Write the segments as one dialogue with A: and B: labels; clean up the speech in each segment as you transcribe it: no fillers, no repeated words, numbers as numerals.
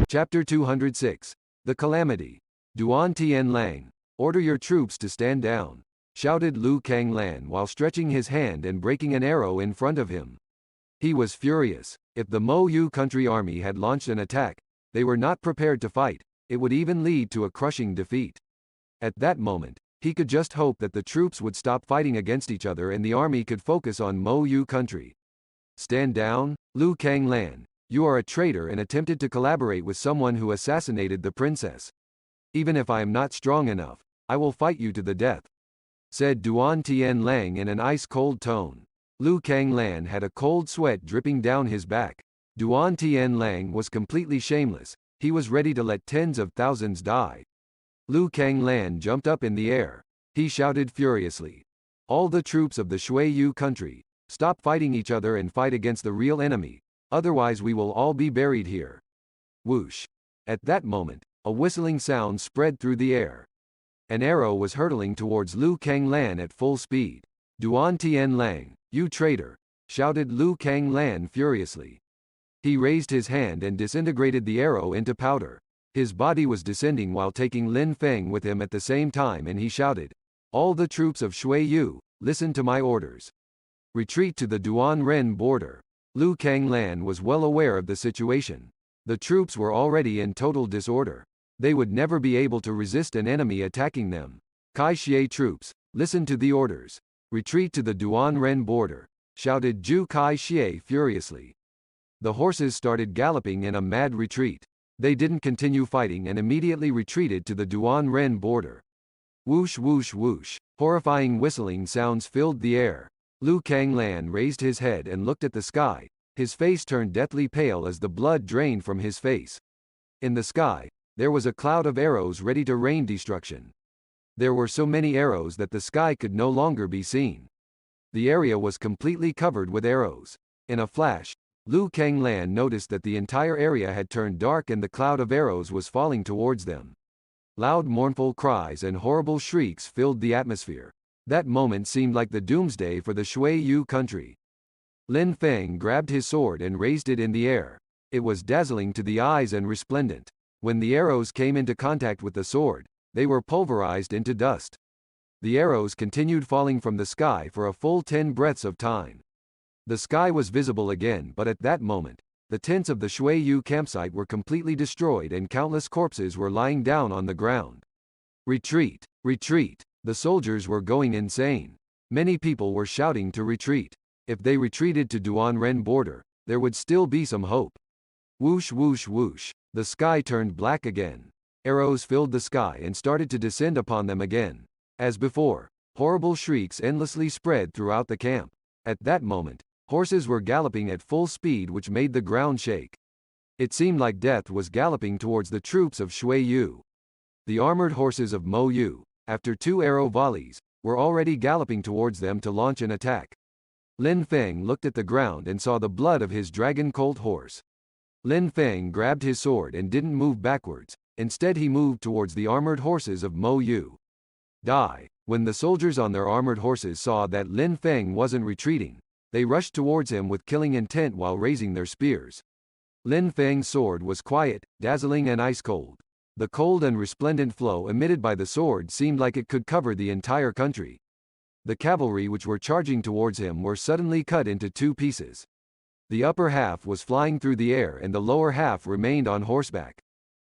A: Chapter 206. The Calamity. Duan Tianlang, order your troops to stand down, shouted Lu Kanglan while stretching his hand and breaking an arrow in front of him. He was furious. If the Mo Yu country army had launched an attack, they were not prepared to fight. It would even lead to a crushing defeat. At that moment, he could just hope that the troops would stop fighting against each other and the army could focus on Mo Yu country. Stand down, Lu Kanglan. You are a traitor and attempted to collaborate with someone who assassinated the princess. Even if I am not strong enough, I will fight you to the death, said Duan Tianlang in an ice-cold tone. Lu Kanglan had a cold sweat dripping down his back. Duan Tianlang was completely shameless. He was ready to let tens of thousands die. Lu Kanglan jumped up in the air. He shouted furiously. All the troops of the Shui Yu country, stop fighting each other and fight against the real enemy. Otherwise we will all be buried here. Whoosh. At that moment, a whistling sound spread through the air. An arrow was hurtling towards Lu Kanglan at full speed. Duan Tianlang, you traitor, shouted Lu Kanglan furiously. He raised his hand and disintegrated the arrow into powder. His body was descending while taking Lin Feng with him at the same time and he shouted, all the troops of Shui Yu, listen to my orders. Retreat to the Duan-Ren border. Lu Kanglan was well aware of the situation. The troops were already in total disorder. They would never be able to resist an enemy attacking them. Kai Xie troops, listen to the orders. Retreat to the Duan-Ren border, shouted Zhu Kai Xie furiously. The horses started galloping in a mad retreat. They didn't continue fighting and immediately retreated to the Duan-Ren border. Whoosh whoosh whoosh, horrifying whistling sounds filled the air. Lu Kanglan raised his head and looked at the sky. His face turned deathly pale as the blood drained from his face. In the sky, there was a cloud of arrows ready to rain destruction. There were so many arrows that the sky could no longer be seen. The area was completely covered with arrows. In a flash, Lu Kanglan noticed that the entire area had turned dark and the cloud of arrows was falling towards them. Loud mournful cries and horrible shrieks filled the atmosphere. That moment seemed like the doomsday for the Shui Yu country. Lin Feng grabbed his sword and raised it in the air. It was dazzling to the eyes and resplendent. When the arrows came into contact with the sword, they were pulverized into dust. The arrows continued falling from the sky for a full 10 breaths of time. The sky was visible again, but at that moment, the tents of the Shui Yu campsite were completely destroyed and countless corpses were lying down on the ground. Retreat! Retreat! The soldiers were going insane. Many people were shouting to retreat. If they retreated to Duan-Ren border, there would still be some hope. Whoosh whoosh whoosh. The sky turned black again. Arrows filled the sky and started to descend upon them again. As before, horrible shrieks endlessly spread throughout the camp. At that moment, horses were galloping at full speed which made the ground shake. It seemed like death was galloping towards the troops of Shui Yu. The armored horses of Mo Yu, after 2 arrow volleys, were already galloping towards them to launch an attack. Lin Feng looked at the ground and saw the blood of his dragon colt horse. Lin Feng grabbed his sword and didn't move backwards, instead he moved towards the armored horses of Mo Yu. Die! When the soldiers on their armored horses saw that Lin Feng wasn't retreating, they rushed towards him with killing intent while raising their spears. Lin Feng's sword was quiet, dazzling and ice-cold. The cold and resplendent flow emitted by the sword seemed like it could cover the entire country. The cavalry which were charging towards him were suddenly cut into 2 pieces. The upper half was flying through the air and the lower half remained on horseback.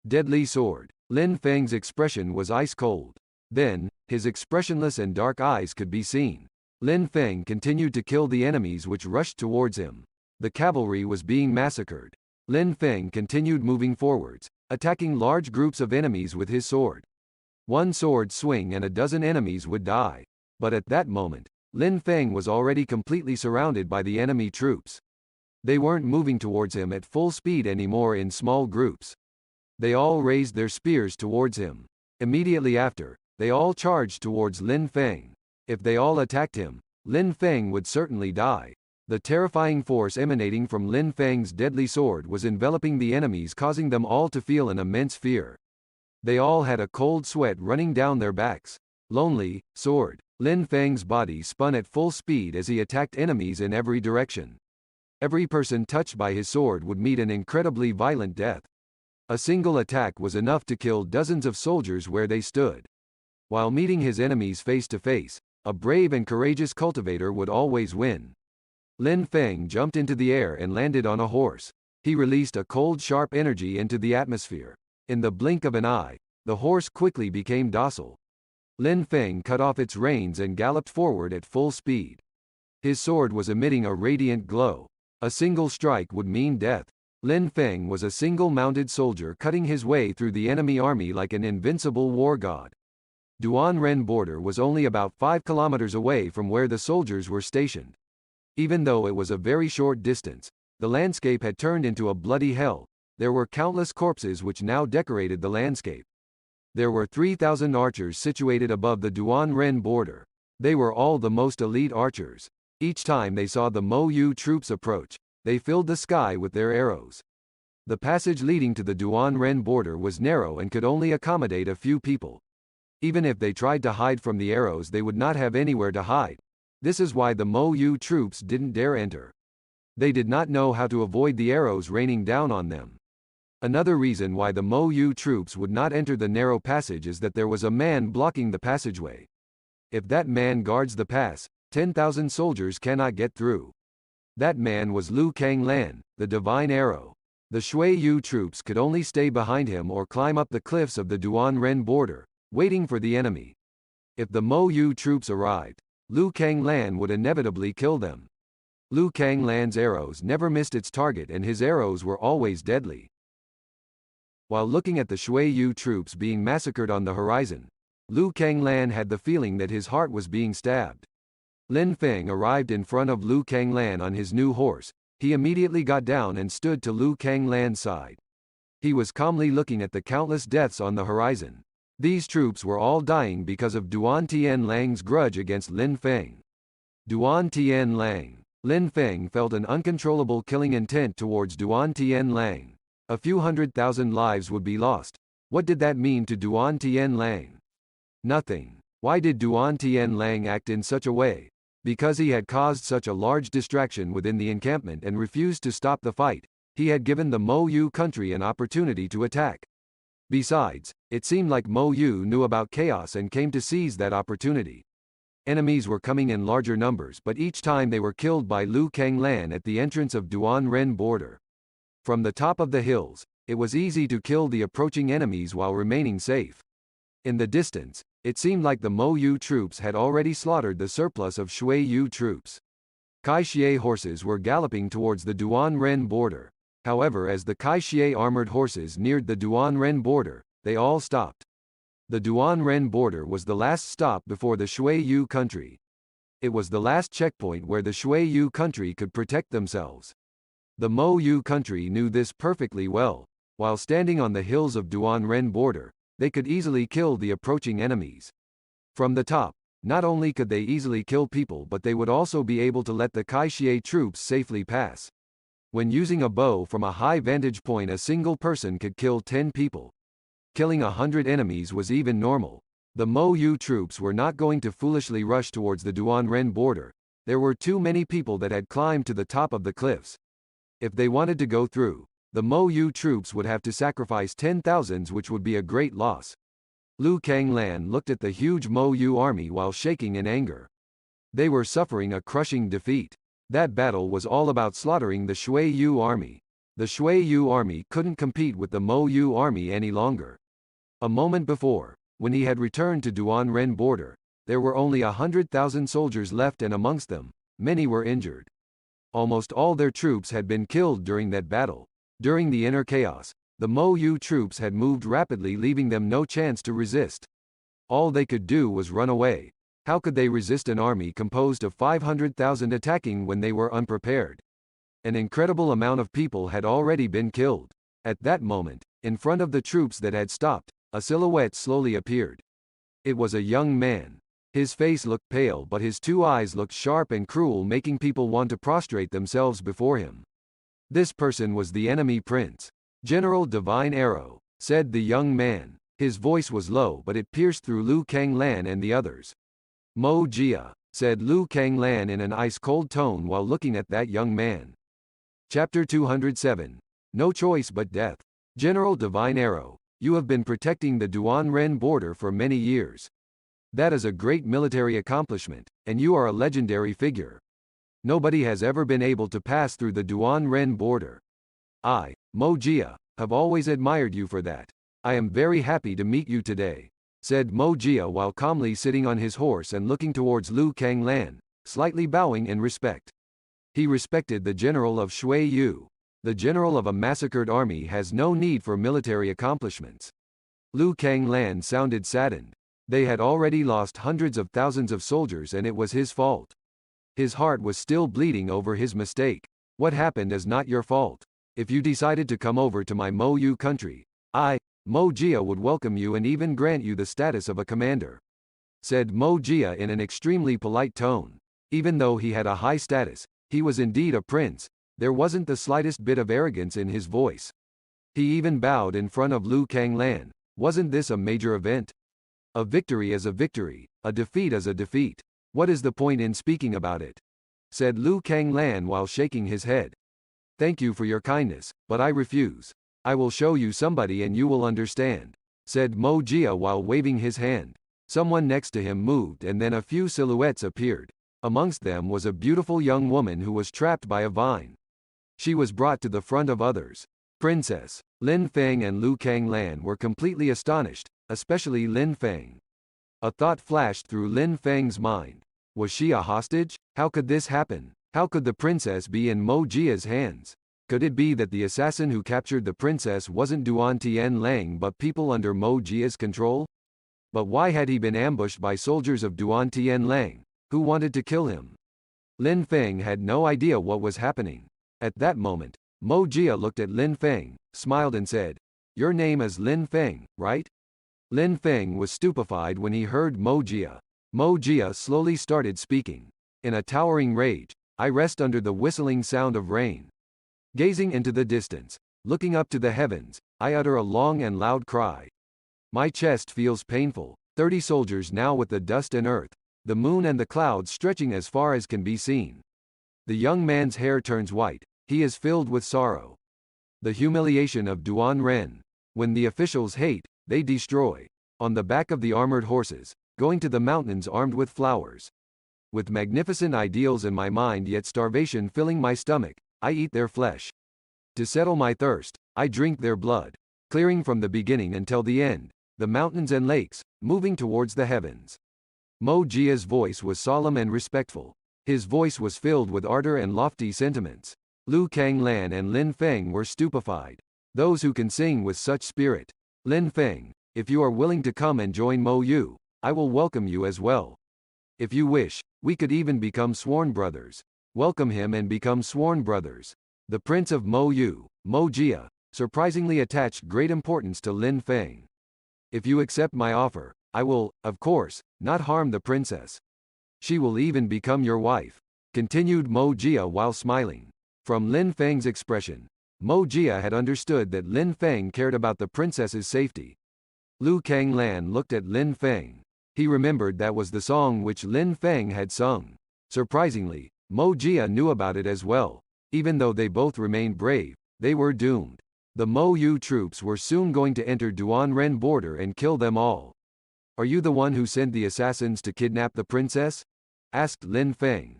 A: Deadly sword. Lin Feng's expression was ice-cold. Then, his expressionless and dark eyes could be seen. Lin Feng continued to kill the enemies which rushed towards him. The cavalry was being massacred. Lin Feng continued moving forwards, attacking large groups of enemies with his sword. One sword swing and a dozen enemies would die. But at that moment, Lin Feng was already completely surrounded by the enemy troops. They weren't moving towards him at full speed anymore in small groups. They all raised their spears towards him. Immediately after, they all charged towards Lin Feng. If they all attacked him, Lin Feng would certainly die. The terrifying force emanating from Lin Feng's deadly sword was enveloping the enemies, causing them all to feel an immense fear. They all had a cold sweat running down their backs. Lonely, sword. Lin Feng's body spun at full speed as he attacked enemies in every direction. Every person touched by his sword would meet an incredibly violent death. A single attack was enough to kill dozens of soldiers where they stood. While meeting his enemies face to face, a brave and courageous cultivator would always win. Lin Feng jumped into the air and landed on a horse. He released a cold, sharp energy into the atmosphere. In the blink of an eye, the horse quickly became docile. Lin Feng cut off its reins and galloped forward at full speed. His sword was emitting a radiant glow. A single strike would mean death. Lin Feng was a single-mounted soldier cutting his way through the enemy army like an invincible war god. Duan-Ren border was only about 5 kilometers away from where the soldiers were stationed. Even though it was a very short distance, the landscape had turned into a bloody hell. There were countless corpses which now decorated the landscape. There were 3,000 archers situated above the Duan-Ren border. They were all the most elite archers. Each time they saw the Mo Yu troops approach, they filled the sky with their arrows. The passage leading to the Duan-Ren border was narrow and could only accommodate a few people. Even if they tried to hide from the arrows, they would not have anywhere to hide. This is why the Mo Yu troops didn't dare enter. They did not know how to avoid the arrows raining down on them. Another reason why the Mo Yu troops would not enter the narrow passage is that there was a man blocking the passageway. If that man guards the pass, 10,000 soldiers cannot get through. That man was Liu Kanglan, the divine arrow. The Shui Yu troops could only stay behind him or climb up the cliffs of the Duan-Ren border, waiting for the enemy. If the Mo Yu troops arrived, Liu Kanglan would inevitably kill them. Liu Kanglan's arrows never missed its target and his arrows were always deadly. While looking at the Shui Yu troops being massacred on the horizon, Liu Kanglan had the feeling that his heart was being stabbed. Lin Feng arrived in front of Liu Kanglan on his new horse. He immediately got down and stood to Liu Kanglan's side. He was calmly looking at the countless deaths on the horizon. These troops were all dying because of Duan Tianlang's grudge against Lin Feng. Duan Tianlang. Lin Feng felt an uncontrollable killing intent towards Duan Tianlang. A few 100,000 lives would be lost. What did that mean to Duan Tianlang? Nothing. Why did Duan Tianlang act in such a way? Because he had caused such a large distraction within the encampment and refused to stop the fight. He had given the Mo Yu country an opportunity to attack. Besides, it seemed like Mo Yu knew about chaos and came to seize that opportunity. Enemies were coming in larger numbers, but each time they were killed by Liu Kanglan at the entrance of Duan-Ren border. From the top of the hills, it was easy to kill the approaching enemies while remaining safe. In the distance, it seemed like the Mo Yu troops had already slaughtered the surplus of Shui Yu troops. Kai Xie horses were galloping towards the Duan-Ren border. However, as the Kai Xie armored horses neared the Duan-Ren border, they all stopped. The Duan-Ren border was the last stop before the Shui Yu country. It was the last checkpoint where the Shui Yu country could protect themselves. The Mo Yu country knew this perfectly well. While standing on the hills of Duan-Ren border, they could easily kill the approaching enemies. From the top, not only could they easily kill people, but they would also be able to let the Kai Xie troops safely pass. When using a bow from a high vantage point, a single person could kill 10 people. Killing 100 enemies was even normal. The Mo Yu troops were not going to foolishly rush towards the Duan-Ren border. There were too many people that had climbed to the top of the cliffs. If they wanted to go through, the Mo Yu troops would have to sacrifice 10,000s, which would be a great loss. Liu Kanglan looked at the huge Mo Yu army while shaking in anger. They were suffering a crushing defeat. That battle was all about slaughtering the Shui Yu army. The Shui Yu army couldn't compete with the Mo Yu army any longer. A moment before, when he had returned to Duan-Ren border, there were only 100,000 soldiers left, and amongst them, many were injured. Almost all their troops had been killed during that battle. During the inner chaos, the Mo Yu troops had moved rapidly, leaving them no chance to resist. All they could do was run away. How could they resist an army composed of 500,000 attacking when they were unprepared? An incredible amount of people had already been killed. At that moment, in front of the troops that had stopped, a silhouette slowly appeared. It was a young man. His face looked pale, but his two eyes looked sharp and cruel, making people want to prostrate themselves before him. This person was the enemy prince. General Divine Arrow, said the young man. His voice was low, but it pierced through Liu Kanglan and the others. Mo Jia, said Liu Kanglan in an ice-cold tone while looking at that young man. Chapter 207. No choice but death. General Divine Arrow, you have been protecting the Duan-Ren border for many years. That is a great military accomplishment, and you are a legendary figure. Nobody has ever been able to pass through the Duan-Ren border. I, Mo Jia, have always admired you for that. I am very happy to meet you today, said Mo Jia while calmly sitting on his horse and looking towards Lu Kanglan, slightly bowing in respect. He respected the general of Shui Yu. The general of a massacred army has no need for military accomplishments. Lu Kanglan sounded saddened. They had already lost hundreds of thousands of soldiers and it was his fault. His heart was still bleeding over his mistake. What happened is not your fault. If you decided to come over to my Mo Yu country, I, Mo Jia would welcome you and even grant you the status of a commander, said Mo Jia in an extremely polite tone. Even though he had a high status, he was indeed a prince. There wasn't the slightest bit of arrogance in his voice. He even bowed in front of Lu Kanglan. Wasn't this a major event? A victory is a victory, a defeat is a defeat. What is the point in speaking about it? Said Lu Kanglan while shaking his head. Thank you for your kindness, but I refuse. I will show you somebody and you will understand, said Mo Jia while waving his hand. Someone next to him moved and then a few silhouettes appeared. Amongst them was a beautiful young woman who was trapped by a vine. She was brought to the front of others. Princess, Lin Feng and Lu Kanglan were completely astonished, especially Lin Feng. A thought flashed through Lin Feng's mind. Was she a hostage? How could this happen? How could the princess be in Mo Jia's hands? Could it be that the assassin who captured the princess wasn't Duan Tianlang but people under Mo Jia's control? But why had he been ambushed by soldiers of Duan Tianlang, who wanted to kill him? Lin Feng had no idea what was happening. At that moment, Mo Jia looked at Lin Feng, smiled and said, "Your name is Lin Feng, right?" Lin Feng was stupefied when he heard Mo Jia. Mo Jia slowly started speaking. In a towering rage, I rest under the whistling sound of rain. Gazing into the distance, looking up to the heavens, I utter a long and loud cry. My chest feels painful. 30 soldiers now with the dust and earth, the moon and the clouds stretching as far as can be seen. The young man's hair turns white. He is filled with sorrow. The humiliation of Duan Ren. When the officials hate, they destroy. On the back of the armored horses, going to the mountains armed with flowers. With magnificent ideals in my mind yet starvation filling my stomach, I eat their flesh. To settle my thirst, I drink their blood. Clearing from the beginning until the end, the mountains and lakes, moving towards the heavens. Mo Jia's voice was solemn and respectful. His voice was filled with ardor and lofty sentiments. Lu Kanglan and Lin Feng were stupefied. Those who can sing with such spirit. Lin Feng, if you are willing to come and join Mo Yu, I will welcome you as well. If you wish, we could even become sworn brothers. Welcome him and become sworn brothers. The Prince of Mo Yu, Mo Jia, surprisingly attached great importance to Lin Feng. If you accept my offer, I will, of course, not harm the princess. She will even become your wife, continued Mo Jia while smiling. From Lin Feng's expression, Mo Jia had understood that Lin Feng cared about the princess's safety. Lu Kanglan looked at Lin Feng. He remembered that was the song which Lin Feng had sung. Surprisingly, Mo Jia knew about it as well. Even though they both remained brave, they were doomed. The Mo Yu troops were soon going to enter Duan Ren border and kill them all. Are you the one who sent the assassins to kidnap the princess? Asked Lin Feng.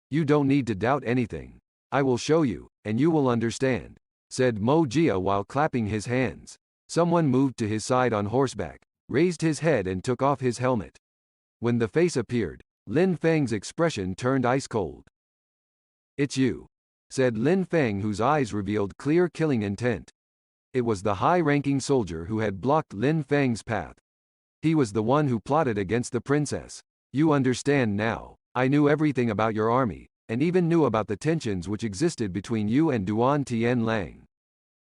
A: You don't need to doubt anything. I will show you, and you will understand, said Mo Jia while clapping his hands. Someone moved to his side on horseback, raised his head and took off his helmet. When the face appeared, Lin Feng's expression turned ice cold. It's you, said Lin Feng, whose eyes revealed clear killing intent. It was the high-ranking soldier who had blocked Lin Feng's path. He was the one who plotted against the princess. You understand now. I knew everything about your army, and even knew about the tensions which existed between you and Duan Tianlang,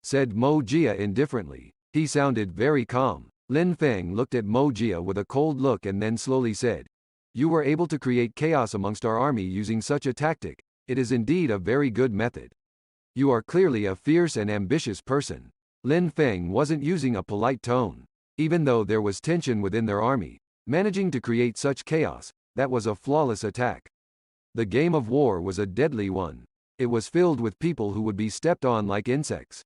A: said Mo Jia indifferently. He sounded very calm. Lin Feng looked at Mo Jia with a cold look and then slowly said, You were able to create chaos amongst our army using such a tactic. It is indeed a very good method. You are clearly a fierce and ambitious person. Lin Feng wasn't using a polite tone. Even though there was tension within their army, managing to create such chaos, that was a flawless attack. The game of war was a deadly one. It was filled with people who would be stepped on like insects.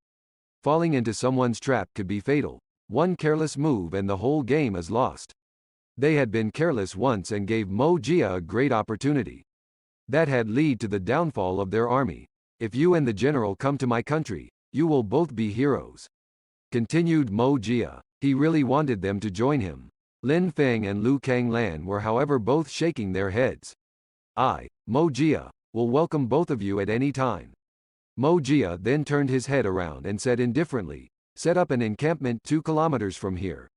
A: Falling into someone's trap could be fatal. One careless move and the whole game is lost. They had been careless once and gave Mo Jia a great opportunity. That had led to the downfall of their army. If you and the general come to my country, you will both be heroes. Continued Mo Jia. He really wanted them to join him. Lin Feng and Lu Kanglan were however both shaking their heads. Mo Jia, will welcome both of you at any time. Mo Jia then turned his head around and said indifferently, set up an encampment 2 kilometers from here.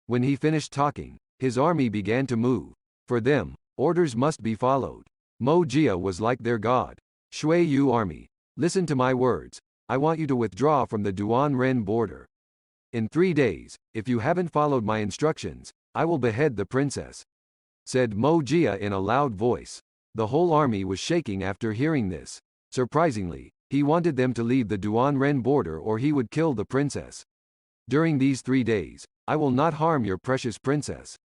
A: When he finished talking, his army began to move. For them, orders must be followed. Mo Jia was like their god. Shui Yu army, listen to my words. I want you to withdraw from the Duan-Ren border. In 3 days, if you haven't followed my instructions, I will behead the princess, said Mo Jia in a loud voice. The whole army was shaking after hearing this. Surprisingly, he wanted them to leave the Duan-Ren border or he would kill the princess. During these 3 days, I will not harm your precious princess.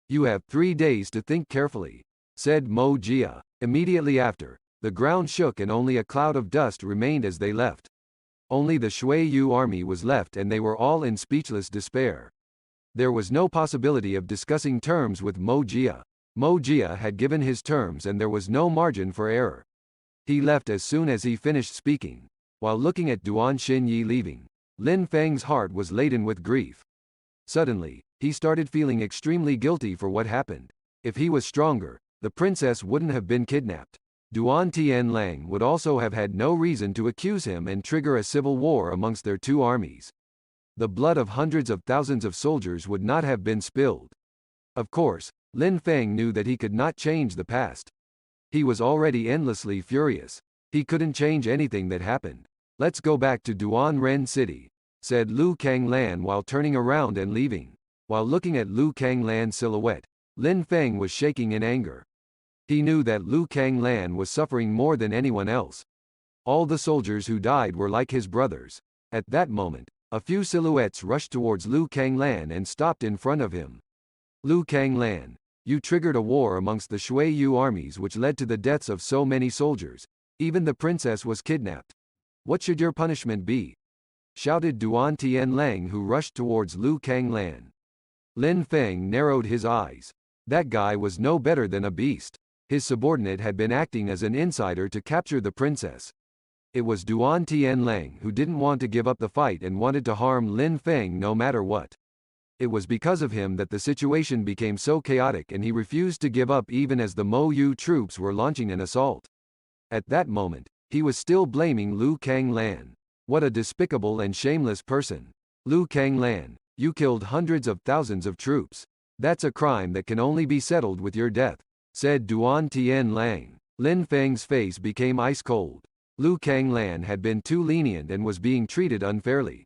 A: You have 3 days to think carefully, said Mo Jia. Immediately after, the ground shook and only a cloud of dust remained as they left. Only the Shui Yu army was left and they were all in speechless despair. There was no possibility of discussing terms with Mo Jia. Mo Jia had given his terms and there was no margin for error. He left as soon as he finished speaking. While looking at Duan Xinyi leaving, Lin Feng's heart was laden with grief. Suddenly, he started feeling extremely guilty for what happened. If he was stronger, the princess wouldn't have been kidnapped. Duan Tianlang would also have had no reason to accuse him and trigger a civil war amongst their 2 armies. The blood of hundreds of thousands of soldiers would not have been spilled. Of course, Lin Feng knew that he could not change the past. He was already endlessly furious. He couldn't change anything that happened. Let's go back to Duan-Ren City, said Lu Kanglan while turning around and leaving. While looking at Lu Kanglan's silhouette, Lin Feng was shaking in anger. He knew that Lu Kanglan was suffering more than anyone else. All the soldiers who died were like his brothers. At that moment, a few silhouettes rushed towards Lu Kanglan and stopped in front of him. Lu Kanglan, you triggered a war amongst the Shui Yu armies which led to the deaths of so many soldiers. Even the princess was kidnapped. What should your punishment be? Shouted Duan Tianlang who rushed towards Lu Kanglan. Lin Feng narrowed his eyes. That guy was no better than a beast. His subordinate had been acting as an insider to capture the princess. It was Duan Tianlang who didn't want to give up the fight and wanted to harm Lin Feng no matter what. It was because of him that the situation became so chaotic and he refused to give up even as the Mo Yu troops were launching an assault. At that moment, he was still blaming Lu Kanglan. What a despicable and shameless person. Lu Kanglan, you killed hundreds of thousands of troops. That's a crime that can only be settled with your death, said Duan Tianlang. Lin Feng's face became ice cold. Lu Kanglan had been too lenient and was being treated unfairly.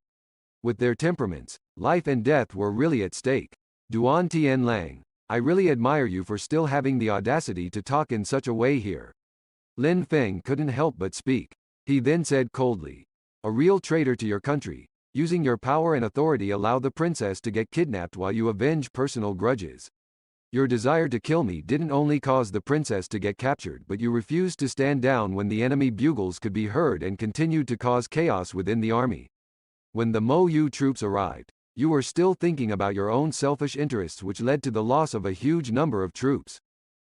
A: With their temperaments, life and death were really at stake. Duan Tianlang, I really admire you for still having the audacity to talk in such a way here. Lin Feng couldn't help but speak. He then said coldly, a real traitor to your country, using your power and authority allow the princess to get kidnapped while you avenge personal grudges. Your desire to kill me didn't only cause the princess to get captured but you refused to stand down when the enemy bugles could be heard and continued to cause chaos within the army. When the Mo Yu troops arrived, you were still thinking about your own selfish interests which led to the loss of a huge number of troops.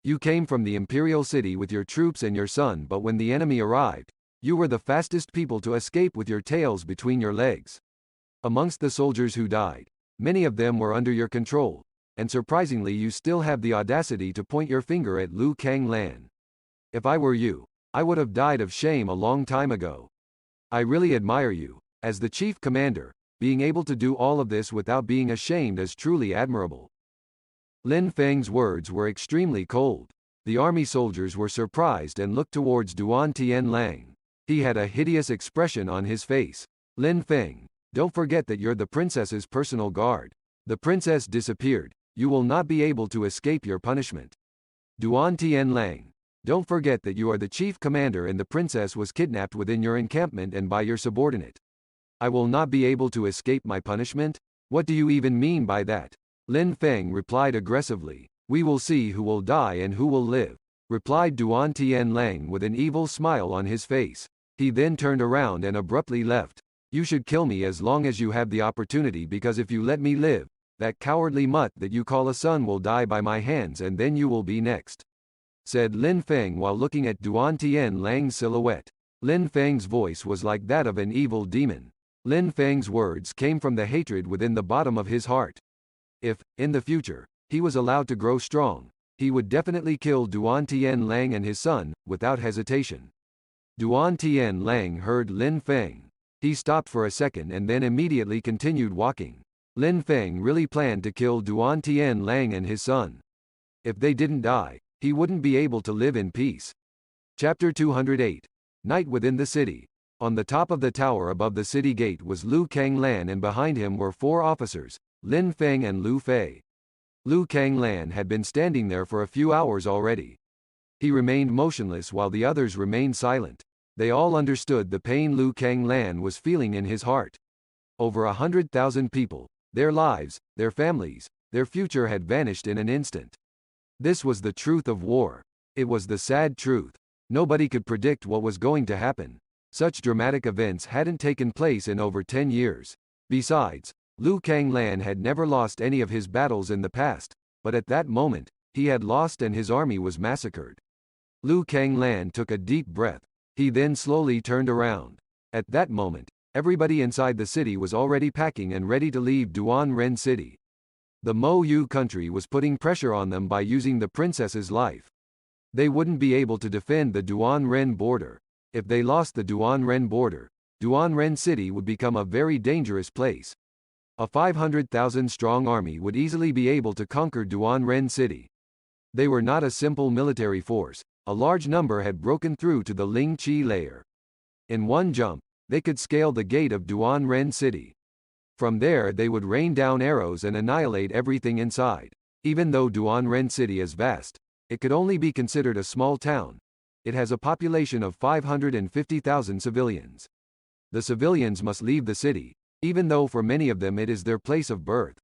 A: You came from the imperial city with your troops and your son but when the enemy arrived, you were the fastest people to escape with your tails between your legs. Amongst the soldiers who died, many of them were under your control, and surprisingly you still have the audacity to point your finger at Lu Kanglan. If I were you, I would have died of shame a long time ago. I really admire you. As the chief commander, being able to do all of this without being ashamed is truly admirable. Lin Feng's words were extremely cold. The army soldiers were surprised and looked towards Duan Tianlang. He had a hideous expression on his face. Lin Feng, don't forget that you're the princess's personal guard. The princess disappeared. You will not be able to escape your punishment. Duan Tianlang, don't forget that you are the chief commander and the princess was kidnapped within your encampment and by your subordinate. I will not be able to escape my punishment? What do you even mean by that? Lin Feng replied aggressively. We will see who will die and who will live, replied Duan Tianlang with an evil smile on his face. He then turned around and abruptly left. You should kill me as long as you have the opportunity, because if you let me live, that cowardly mutt that you call a son will die by my hands, and then you will be next," said Lin Feng while looking at Duan Tianlang's silhouette. Lin Feng's voice was like that of an evil demon. Lin Feng's words came from the hatred within the bottom of his heart. If, in the future, he was allowed to grow strong, he would definitely kill Duan Tianlang and his son, without hesitation. Duan Tianlang heard Lin Feng. He stopped for a second and then immediately continued walking. Lin Feng really planned to kill Duan Tianlang and his son. If they didn't die, he wouldn't be able to live in peace. Chapter 208. Night within the city. On the top of the tower above the city gate was Lu Kanglan, and behind him were 4 officers, Lin Feng and Lu Fei. Lu Kanglan had been standing there for a few hours already. He remained motionless while the others remained silent. They all understood the pain Lu Kanglan was feeling in his heart. Over 100,000 people, their lives, their families, their future had vanished in an instant. This was the truth of war. It was the sad truth. Nobody could predict what was going to happen. Such dramatic events hadn't taken place in over 10 years. Besides, Lu Kanglan had never lost any of his battles in the past, but at that moment, he had lost and his army was massacred. Lu Kanglan took a deep breath. He then slowly turned around. At that moment, everybody inside the city was already packing and ready to leave Duan Ren City. The Mo Yu country was putting pressure on them by using the princess's life. They wouldn't be able to defend the Duan Ren border. If they lost the Duan Ren border, Duan Ren City would become a very dangerous place. A 500,000-strong army would easily be able to conquer Duan Ren City. They were not a simple military force. A large number had broken through to the Ling Qi layer. In one jump, they could scale the gate of Duan Ren City. From there they would rain down arrows and annihilate everything inside. Even though Duan Ren City is vast, it could only be considered a small town. It has a population of 550,000 civilians. The civilians must leave the city, even though for many of them it is their place of birth.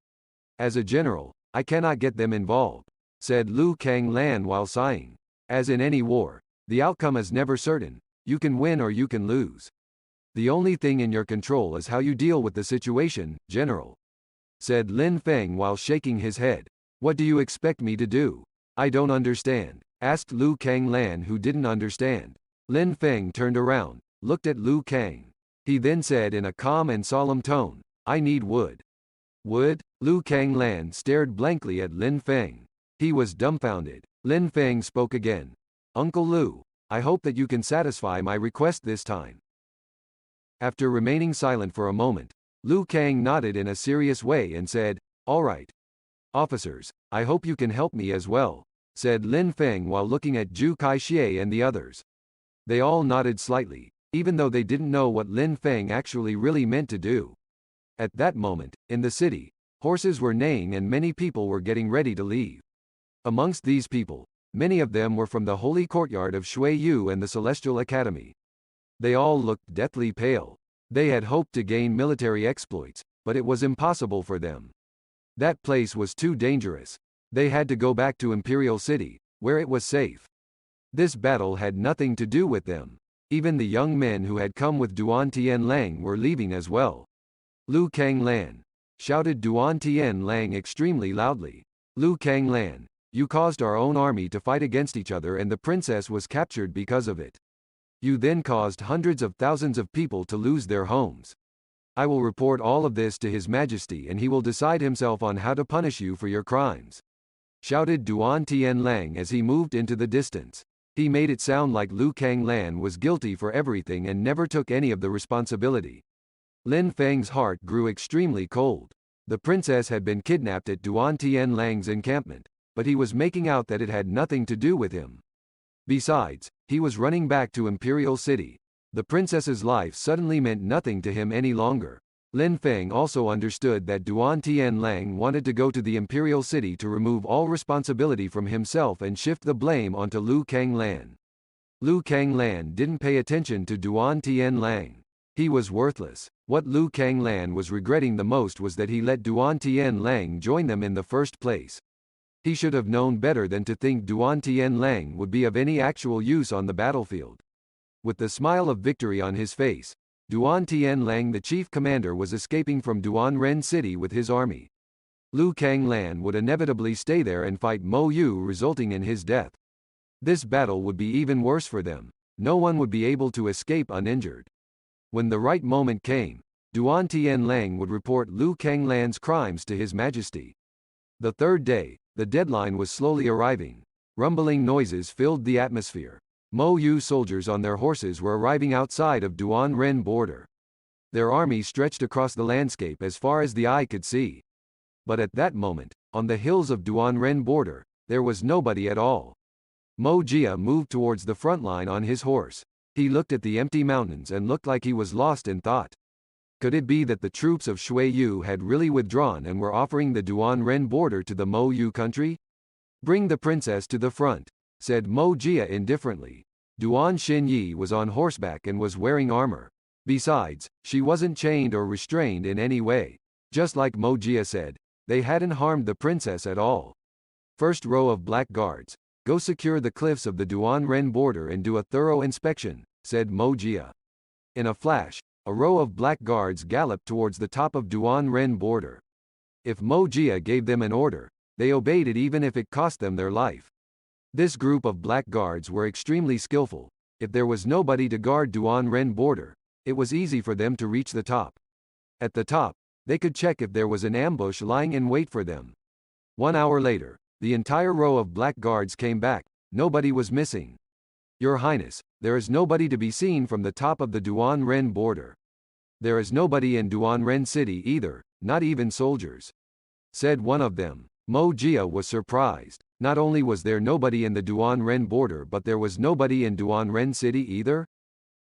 A: As a general, I cannot get them involved, said Lu Kanglan while sighing. As in any war, the outcome is never certain. You can win or you can lose. The only thing in your control is how you deal with the situation, General, said Lin Feng while shaking his head. What do you expect me to do? I don't understand, asked Lu Kanglan, who didn't understand. Lin Feng turned around, looked at Lu Kang. He then said in a calm and solemn tone, I need wood. Wood? Lu Kanglan stared blankly at Lin Feng. He was dumbfounded. Lin Feng spoke again. Uncle Lu, I hope that you can satisfy my request this time. After remaining silent for a moment, Lu Kang nodded in a serious way and said, all right. Officers, I hope you can help me as well, said Lin Feng while looking at Zhu Kaixie and the others. They all nodded slightly, even though they didn't know what Lin Feng actually really meant to do. At that moment, in the city, horses were neighing and many people were getting ready to leave. Amongst these people, many of them were from the holy courtyard of Shui Yu and the Celestial Academy. They all looked deathly pale. They had hoped to gain military exploits, but it was impossible for them. That place was too dangerous. They had to go back to Imperial City, where it was safe. This battle had nothing to do with them. Even the young men who had come with Duan Tianlang were leaving as well. Lu Kanglan, shouted Duan Tianlang extremely loudly. Lu Kanglan, you caused our own army to fight against each other and the princess was captured because of it. You then caused hundreds of thousands of people to lose their homes. I will report all of this to His Majesty and he will decide himself on how to punish you for your crimes, shouted Duan Tianlang as he moved into the distance. He made it sound like Lu Kanglan was guilty for everything and never took any of the responsibility. Lin Feng's heart grew extremely cold. The princess had been kidnapped at Duan Tianlang's encampment, but he was making out that it had nothing to do with him. Besides, he was running back to Imperial City. The princess's life suddenly meant nothing to him any longer. Lin Feng also understood that Duan Tianlang wanted to go to the Imperial City to remove all responsibility from himself and shift the blame onto Lu Kanglan. Lu Kanglan didn't pay attention to Duan Tianlang. He was worthless. What Lu Kanglan was regretting the most was that he let Duan Tianlang join them in the first place. He should have known better than to think Duan Tianlang would be of any actual use on the battlefield. With the smile of victory on his face, Duan Tianlang, the chief commander, was escaping from Duanren City with his army. Liu Kanglan would inevitably stay there and fight Mo Yu, resulting in his death. This battle would be even worse for them. No one would be able to escape uninjured. When the right moment came, Duan Tianlang would report Liu Kanglan's crimes to His Majesty. The third day, the deadline was slowly arriving. Rumbling noises filled the atmosphere. Mo Yu soldiers on their horses were arriving outside of Duanren border. Their army stretched across the landscape as far as the eye could see. But at that moment, on the hills of Duanren border, there was nobody at all. Mo Jia moved towards the front line on his horse. He looked at the empty mountains and looked like he was lost in thought. Could it be that the troops of Shui Yu had really withdrawn and were offering the Duanren border to the Mo Yu country? "Bring the princess to the front," said Mo Jia indifferently. Duan Xinyi was on horseback and was wearing armor. Besides, she wasn't chained or restrained in any way. Just like Mo Jia said, they hadn't harmed the princess at all. "First row of black guards, go secure the cliffs of the Duanren border and do a thorough inspection," said Mo Jia. In a flash, a row of black guards galloped towards the top of Duanren border. If Mo Jia gave them an order, they obeyed it even if it cost them their life. This group of black guards were extremely skillful. If there was nobody to guard Duanren border, it was easy for them to reach the top. At the top, they could check if there was an ambush lying in wait for them. 1 hour later, the entire row of black guards came back. Nobody was missing. "Your Highness, there is nobody to be seen from the top of the Duanren border. There is nobody in Duanren City either, not even soldiers," said one of them. Mo Jia was surprised. Not only was there nobody in the Duanren border, but there was nobody in Duanren City either?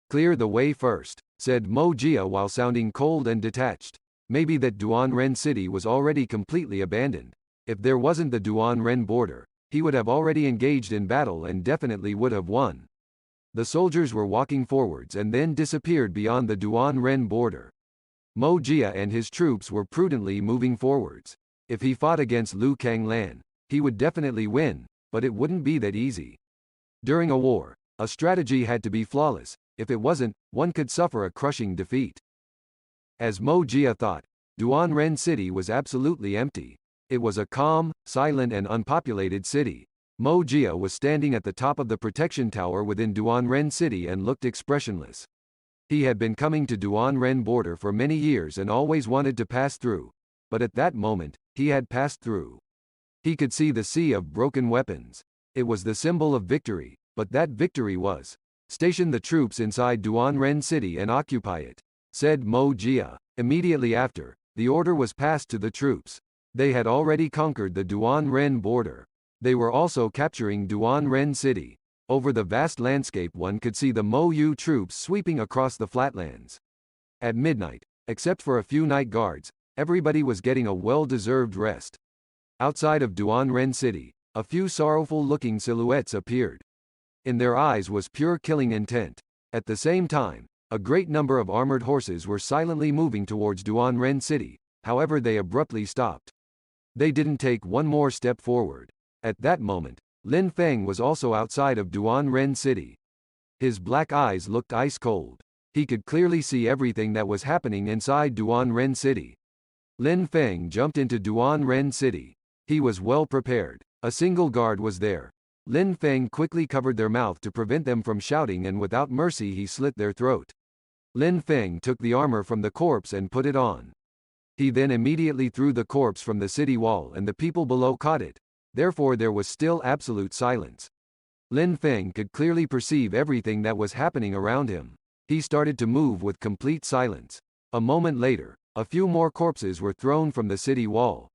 A: "Clear the way first," said Mo Jia while sounding cold and detached. Maybe that Duanren City was already completely abandoned. If there wasn't the Duanren border, he would have already engaged in battle and definitely would have won. The soldiers were walking forwards and then disappeared beyond the Duanren border. Mo Jia and his troops were prudently moving forwards. If he fought against Liu Kanglan, he would definitely win, but it wouldn't be that easy. During a war, a strategy had to be flawless. If it wasn't, one could suffer a crushing defeat. As Mo Jia thought, Duanren City was absolutely empty. It was a calm, silent and unpopulated city. Mo Jia was standing at the top of the protection tower within Duanren City and looked expressionless. He had been coming to Duanren border for many years and always wanted to pass through. But at that moment, he had passed through. He could see the sea of broken weapons. It was the symbol of victory, but that victory was, "Station the troops inside Duanren City and occupy it," said Mo Jia. Immediately after, the order was passed to the troops. They had already conquered the Duanren border. They were also capturing Duanren City. Over the vast landscape one could see the Mo Yu troops sweeping across the flatlands. At midnight, except for a few night guards, everybody was getting a well-deserved rest. Outside of Duanren City, a few sorrowful-looking silhouettes appeared. In their eyes was pure killing intent. At the same time, a great number of armored horses were silently moving towards Duanren City, however they abruptly stopped. They didn't take one more step forward. At that moment, Lin Feng was also outside of Duanren City. His black eyes looked ice-cold. He could clearly see everything that was happening inside Duanren City. Lin Feng jumped into Duanren City. He was well prepared. A single guard was there. Lin Feng quickly covered their mouth to prevent them from shouting, and without mercy he slit their throat. Lin Feng took the armor from the corpse and put it on. He then immediately threw the corpse from the city wall and the people below caught it. Therefore there was still absolute silence. Lin Feng could clearly perceive everything that was happening around him. He started to move with complete silence. A moment later, a few more corpses were thrown from the city wall.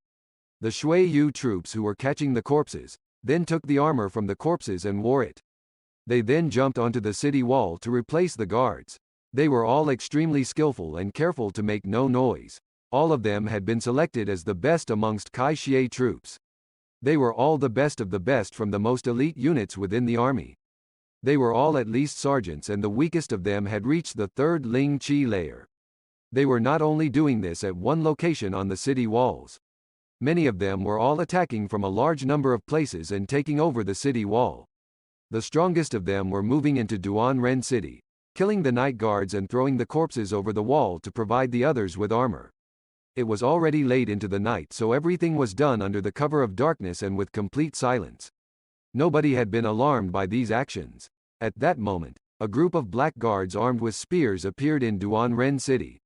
A: The Shui Yu troops who were catching the corpses, then took the armor from the corpses and wore it. They then jumped onto the city wall to replace the guards. They were all extremely skillful and careful to make no noise. All of them had been selected as the best amongst Kai Xie troops. They were all the best of the best from the most elite units within the army. They were all at least sergeants, and the weakest of them had reached the 3rd Ling Chi layer. They were not only doing this at one location on the city walls. Many of them were all attacking from a large number of places and taking over the city wall. The strongest of them were moving into Duanren City. killing the night guards and throwing the corpses over the wall to provide the others with armor. It was already late into the night, so everything was done under the cover of darkness and with complete silence. Nobody had been alarmed by these actions. At that moment, a group of black guards armed with spears appeared in Duanren City.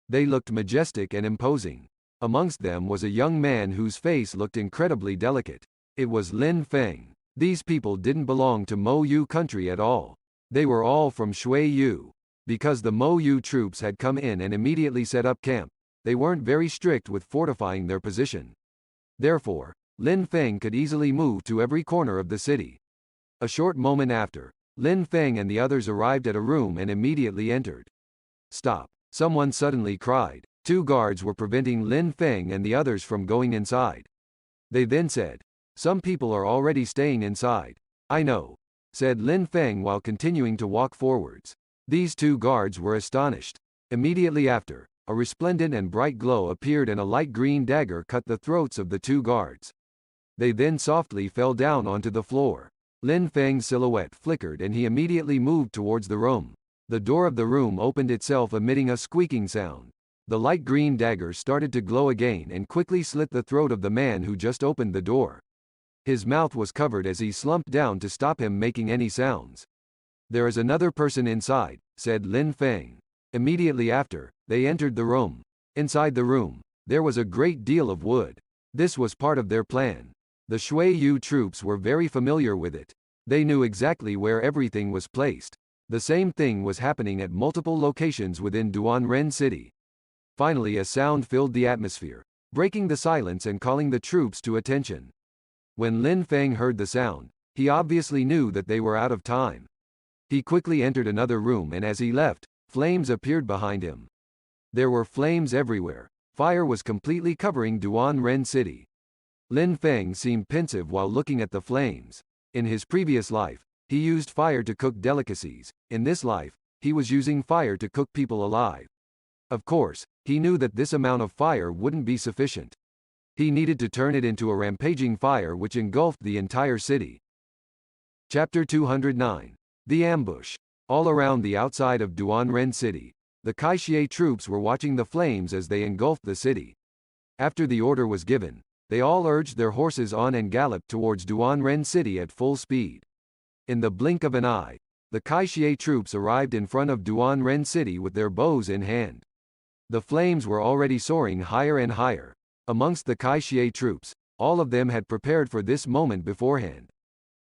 A: They looked majestic and imposing. Amongst them was a young man whose face looked incredibly delicate. It was Lin Feng. These people didn't belong to Mo Yu country at all. They were all from Shui Yu. Because the Mo Yu troops had come in and immediately set up camp, they weren't very strict with fortifying their position. Therefore, Lin Feng could easily move to every corner of the city. A short moment after, Lin Feng and the others arrived at a room and immediately entered. "Stop!" someone suddenly cried. 2 guards were preventing Lin Feng and the others from going inside. They then said, "Some people are already staying inside." "I know," said Lin Feng while continuing to walk forwards. These 2 guards were astonished. Immediately after, a resplendent and bright glow appeared and a light green dagger cut the throats of the 2 guards. They then softly fell down onto the floor. Lin Feng's silhouette flickered and he immediately moved towards the room. The door of the room opened itself, emitting a squeaking sound. The light green dagger started to glow again and quickly slit the throat of the man who just opened the door. His mouth was covered as he slumped down to stop him making any sounds. "There is another person inside," said Lin Feng. Immediately after, they entered the room. Inside the room, there was a great deal of wood. This was part of their plan. The Shui Yu troops were very familiar with it. They knew exactly where everything was placed. The same thing was happening at multiple locations within Duanren City. Finally, a sound filled the atmosphere, breaking the silence and calling the troops to attention. When Lin Feng heard the sound, he obviously knew that they were out of time. He quickly entered another room and as he left, flames appeared behind him. There were flames everywhere. Fire was completely covering Duanren City. Lin Feng seemed pensive while looking at the flames. In his previous life, he used fire to cook delicacies. In this life, he was using fire to cook people alive. Of course, he knew that this amount of fire wouldn't be sufficient. He needed to turn it into a rampaging fire which engulfed the entire city. Chapter 209. The Ambush. All around the outside of Duanren City, the Kaixie troops were watching the flames as they engulfed the city. After the order was given, they all urged their horses on and galloped towards Duanren City at full speed. In the blink of an eye, the Kaixie troops arrived in front of Duanren City with their bows in hand. The flames were already soaring higher and higher. Amongst the Kaixie troops, all of them had prepared for this moment beforehand.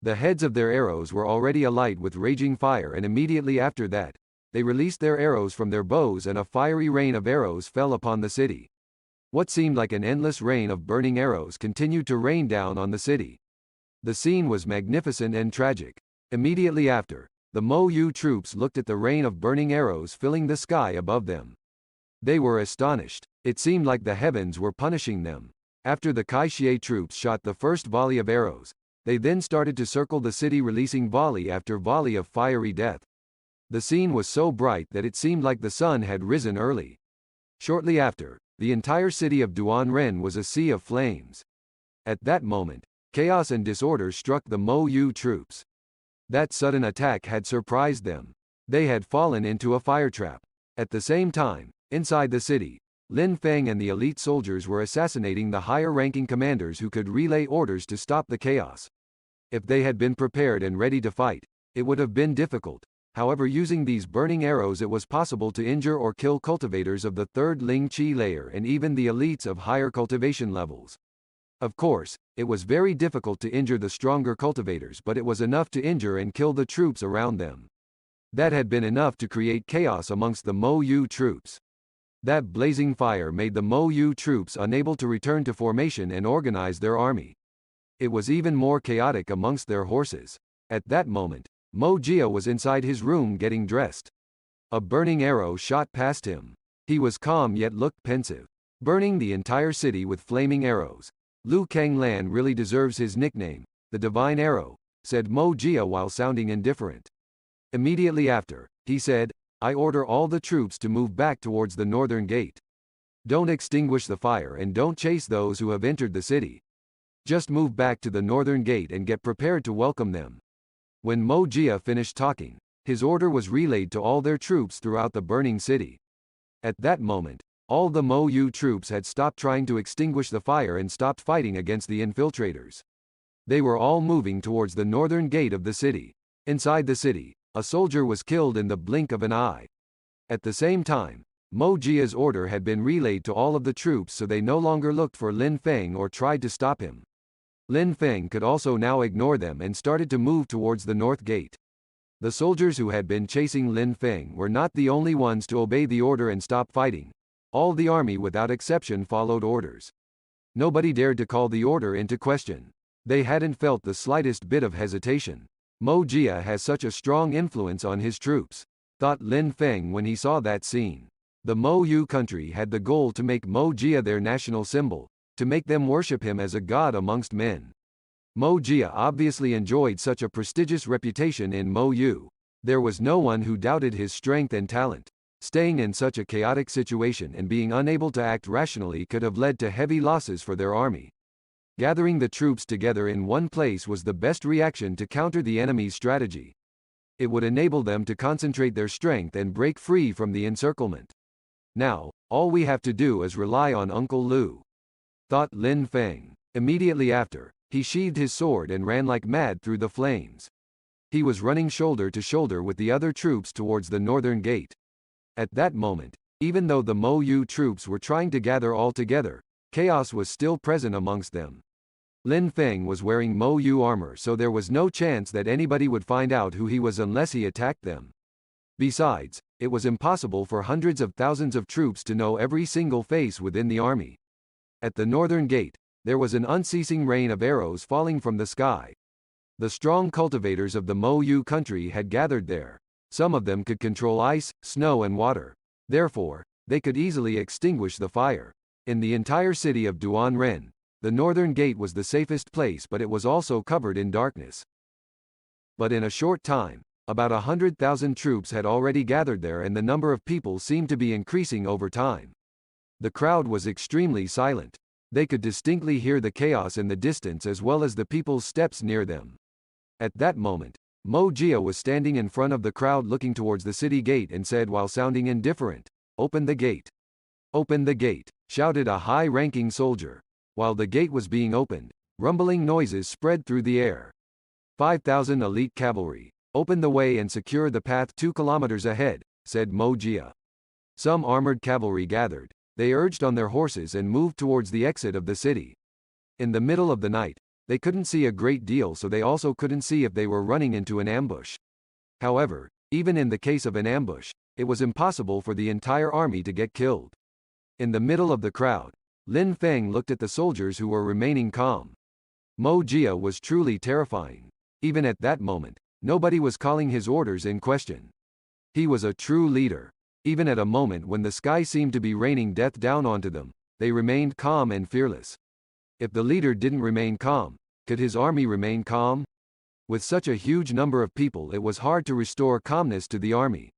A: The heads of their arrows were already alight with raging fire, and immediately after that, they released their arrows from their bows and a fiery rain of arrows fell upon the city. What seemed like an endless rain of burning arrows continued to rain down on the city. The scene was magnificent and tragic. Immediately after, the Mo Yu troops looked at the rain of burning arrows filling the sky above them. They were astonished. It seemed like the heavens were punishing them. After the Kaixie troops shot the first volley of arrows, they then started to circle the city, releasing volley after volley of fiery death. The scene was so bright that it seemed like the sun had risen early. Shortly after, the entire city of Duanren was a sea of flames. At that moment, chaos and disorder struck the Mo Yu troops. That sudden attack had surprised them. They had fallen into a fire trap. At the same time, inside the city, Lin Feng and the elite soldiers were assassinating the higher-ranking commanders who could relay orders to stop the chaos. If they had been prepared and ready to fight, it would have been difficult. However, using these burning arrows, it was possible to injure or kill cultivators of the 3rd Ling Qi layer and even the elites of higher cultivation levels. Of course, it was very difficult to injure the stronger cultivators, but it was enough to injure and kill the troops around them. That had been enough to create chaos amongst the Mo Yu troops. That blazing fire made the Mo Yu troops unable to return to formation and organize their army. It was even more chaotic amongst their horses. At that moment, Mo Jia was inside his room getting dressed. A burning arrow shot past him. He was calm yet looked pensive. Burning the entire city with flaming arrows. Lu Kanglan really deserves his nickname, the Divine Arrow, said Mo Jia while sounding indifferent. Immediately after, he said, I order all the troops to move back towards the northern gate. Don't extinguish the fire and don't chase those who have entered the city. Just move back to the northern gate and get prepared to welcome them. When Mo Jia finished talking, His order was relayed to all their troops throughout the burning city. At that moment, all the Mo Yu troops had stopped trying to extinguish the fire and stopped fighting against the infiltrators. They were all moving towards the northern gate of the city. Inside the city, a soldier was killed in the blink of an eye. At the same time, Mo Jia's order had been relayed to all of the troops, so they no longer looked for Lin Feng or tried to stop him. Lin Feng could also now ignore them and started to move towards the north gate. The soldiers who had been chasing Lin Feng were not the only ones to obey the order and stop fighting. All the army without exception followed orders. Nobody dared to call the order into question. They hadn't felt the slightest bit of hesitation. Mo Jia has such a strong influence on his troops, thought Lin Feng when he saw that scene. The Mo Yu country had the goal to make Mo Jia their national symbol, to make them worship him as a god amongst men. Mo Jia obviously enjoyed such a prestigious reputation in Mo Yu. There was no one who doubted his strength and talent. Staying in such a chaotic situation and being unable to act rationally could have led to heavy losses for their army. Gathering the troops together in one place was the best reaction to counter the enemy's strategy. It would enable them to concentrate their strength and break free from the encirclement. Now, all we have to do is rely on Uncle Lu, thought Lin Feng. Immediately after, he sheathed his sword and ran like mad through the flames. He was running shoulder to shoulder with the other troops towards the northern gate. At that moment, even though the Mo Yu troops were trying to gather all together, chaos was still present amongst them. Lin Feng was wearing Mo Yu armor, so there was no chance that anybody would find out who he was unless he attacked them. Besides, it was impossible for hundreds of thousands of troops to know every single face within the army. At the northern gate, there was an unceasing rain of arrows falling from the sky. The strong cultivators of the Mo Yu country had gathered there. Some of them could control ice, snow and water. Therefore, they could easily extinguish the fire. In the entire city of Duanren, the northern gate was the safest place, but it was also covered in darkness. But in a short time, about 100,000 troops had already gathered there, and the number of people seemed to be increasing over time. The crowd was extremely silent. They could distinctly hear the chaos in the distance as well as the people's steps near them. At that moment, Mo Jia was standing in front of the crowd looking towards the city gate and said while sounding indifferent, "Open the gate." "Open the gate," shouted a high-ranking soldier. While the gate was being opened, rumbling noises spread through the air. 5,000 elite cavalry, open the way and secure the path 2 kilometers ahead, said Mo Jia. Some armored cavalry gathered. They urged on their horses and moved towards the exit of the city. In the middle of the night, they couldn't see a great deal, so they also couldn't see if they were running into an ambush. However, even in the case of an ambush, it was impossible for the entire army to get killed. In the middle of the crowd, Lin Feng looked at the soldiers who were remaining calm. Mo Jia was truly terrifying. Even at that moment, nobody was calling his orders in question. He was a true leader. Even at a moment when the sky seemed to be raining death down onto them, they remained calm and fearless. If the leader didn't remain calm, could his army remain calm? With such a huge number of people, it was hard to restore calmness to the army.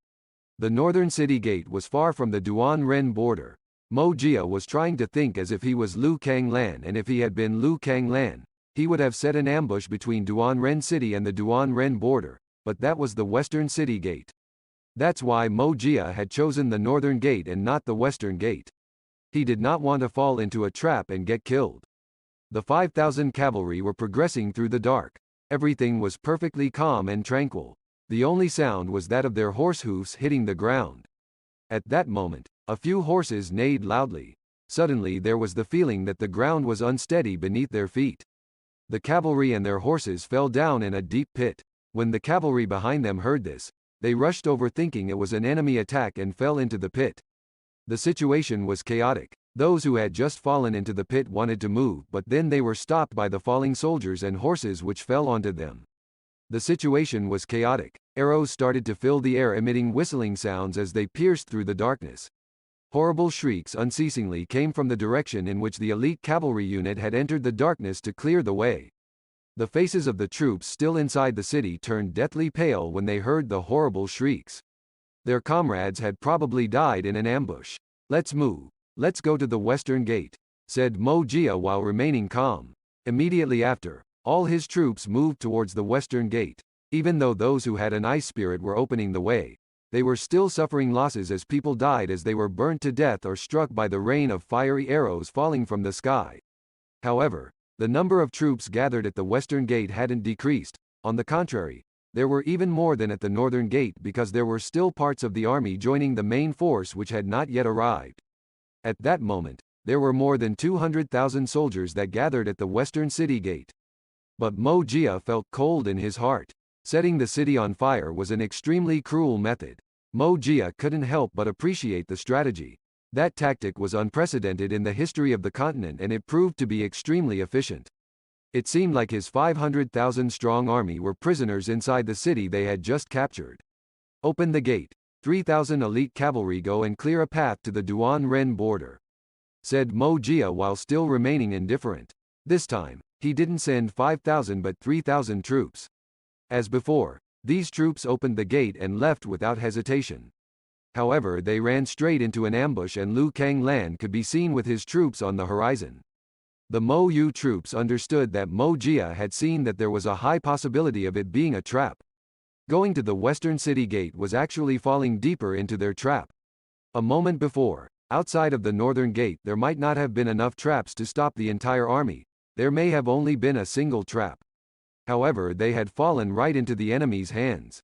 A: The northern city gate was far from the Duanren border. Mo Jia was trying to think as if he was Lu Kanglan, and if he had been Lu Kanglan, he would have set an ambush between Duanren city and the Duanren border, but that was the western city gate. That's why Mo Jia had chosen the northern gate and not the western gate. He did not want to fall into a trap and get killed. The 5,000 cavalry were progressing through the dark. Everything was perfectly calm and tranquil. The only sound was that of their horse hoofs hitting the ground. At that moment, a few horses neighed loudly. Suddenly there was the feeling that the ground was unsteady beneath their feet. The cavalry and their horses fell down in a deep pit. When the cavalry behind them heard this, they rushed over thinking it was an enemy attack and fell into the pit. The situation was chaotic. Those who had just fallen into the pit wanted to move, but then they were stopped by the falling soldiers and horses which fell onto them. The situation was chaotic. Arrows started to fill the air, emitting whistling sounds as they pierced through the darkness. Horrible shrieks unceasingly came from the direction in which the elite cavalry unit had entered the darkness to clear the way. The faces of the troops still inside the city turned deathly pale when they heard the horrible shrieks. Their comrades had probably died in an ambush. "Let's move. Let's go to the western gate," said Mo Jia while remaining calm. Immediately after, all his troops moved towards the western gate. Even though those who had an ice spirit were opening the way, they were still suffering losses as people died as they were burnt to death or struck by the rain of fiery arrows falling from the sky. However, the number of troops gathered at the western gate hadn't decreased. On the contrary, there were even more than at the northern gate because there were still parts of the army joining the main force which had not yet arrived. At that moment, there were more than 200,000 soldiers that gathered at the western city gate. But Mo Jia felt cold in his heart. Setting the city on fire was an extremely cruel method. Mo Jia couldn't help but appreciate the strategy. That tactic was unprecedented in the history of the continent and it proved to be extremely efficient. It seemed like his 500,000-strong army were prisoners inside the city they had just captured. Open the gate. 3,000 elite cavalry go and clear a path to the Duan-Ren border, said Mo Jia while still remaining indifferent. This time, he didn't send 5,000 but 3,000 troops. As before, these troops opened the gate and left without hesitation. However, they ran straight into an ambush and Liu Kanglan could be seen with his troops on the horizon. The Mo Yu troops understood that Mo Jia had seen that there was a high possibility of it being a trap. Going to the western city gate was actually falling deeper into their trap. A moment before, outside of the northern gate there might not have been enough traps to stop the entire army. There may have only been a single trap. However, they had fallen right into the enemy's hands.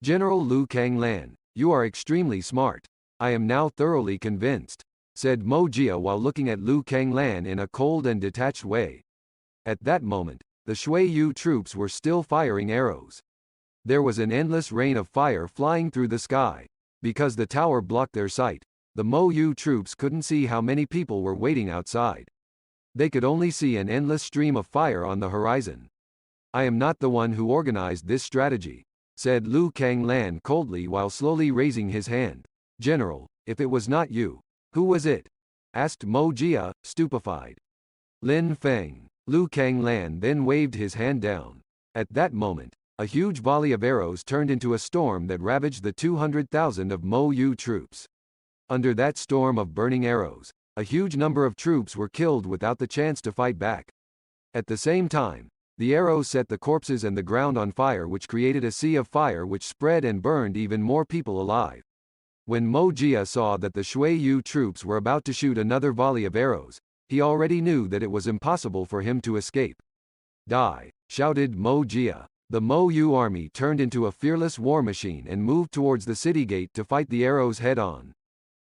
A: General Liu Kanglan, you are extremely smart. I am now thoroughly convinced, said Mo Jia while looking at Liu Kanglan in a cold and detached way. At that moment, the Shui Yu troops were still firing arrows. There was an endless rain of fire flying through the sky. Because the tower blocked their sight, the Mo Yu troops couldn't see how many people were waiting outside. They could only see an endless stream of fire on the horizon. I am not the one who organized this strategy, said Liu Kanglan coldly while slowly raising his hand. General, if it was not you, who was it? Asked Mo Jia, stupefied. Lin Feng. Liu Kanglan then waved his hand down. At that moment, a huge volley of arrows turned into a storm that ravaged the 200,000 of Mo Yu troops. Under that storm of burning arrows, a huge number of troops were killed without the chance to fight back. At the same time, the arrows set the corpses and the ground on fire, which created a sea of fire which spread and burned even more people alive. When Mo Jia saw that the Shui Yu troops were about to shoot another volley of arrows, he already knew that it was impossible for him to escape. Die! Shouted Mo Jia. The Mo Yu army turned into a fearless war machine and moved towards the city gate to fight the arrows head-on.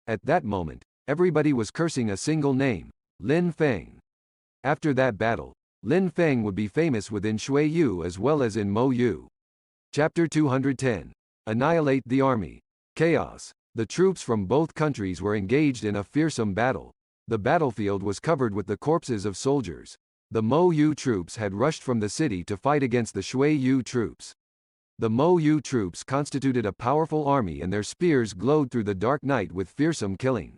A: At that moment, everybody was cursing a single name, Lin Feng. After that battle, Lin Feng would be famous within Shui Yu as well as in Mo Yu. Chapter 210. Annihilate the army. Chaos. The troops from both countries were engaged in a fearsome battle. The battlefield was covered with the corpses of soldiers. The Mo Yu troops had rushed from the city to fight against the Shui Yu troops. The Mo Yu troops constituted a powerful army and their spears glowed through the dark night with fearsome killing.